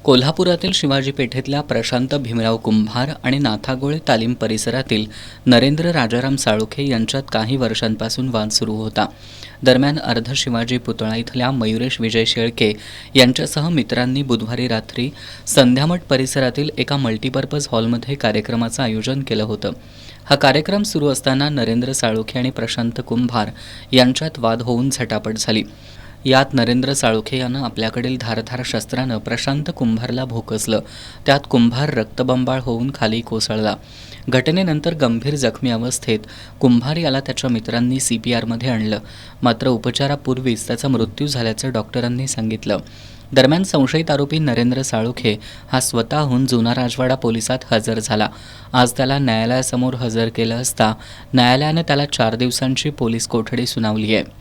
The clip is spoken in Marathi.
कोल्हापुरातील शिवाजी पेठेतल्या प्रशांत भीमराव कुंभार आणि नाथागोळे तालीम परिसरातील नरेंद्र राजाराम साळुखे यांच्यात काही वर्षांपासून वाद सुरू होता. दरम्यान अर्ध शिवाजी पुतळा इथल्या मयुरेश विजय शेळके यांच्यासह मित्रांनी बुधवारी रात्री संध्यामठ परिसरातील एका मल्टीपर्पज हॉलमध्ये कार्यक्रमाचं आयोजन केलं होतं. हा कार्यक्रम सुरू असताना नरेंद्र साळुखे आणि प्रशांत कुंभार यांच्यात वाद होऊन झटापट झाली. यात नरेंद्र साळुखे यानं आपल्याकडील धारधार शस्त्रानं प्रशांत कुंभारला भोकसलं. त्यात कुंभार रक्तबंबाळ होऊन खाली कोसळला. घटनेनंतर गंभीर जखमी अवस्थेत कुंभार याला त्याच्या मित्रांनी CPRमध्ये आणलं. मात्र उपचारापूर्वीच त्याचा मृत्यू झाल्याचं डॉक्टरांनी सांगितलं. दरम्यान संशयित आरोपी नरेंद्र साळुखे हा स्वतःहून जुना राजवाडा पोलिसात हजर झाला. आज त्याला न्यायालयासमोर हजर केलं असता न्यायालयानं त्याला 4 दिवसांची पोलीस कोठडी सुनावली आहे.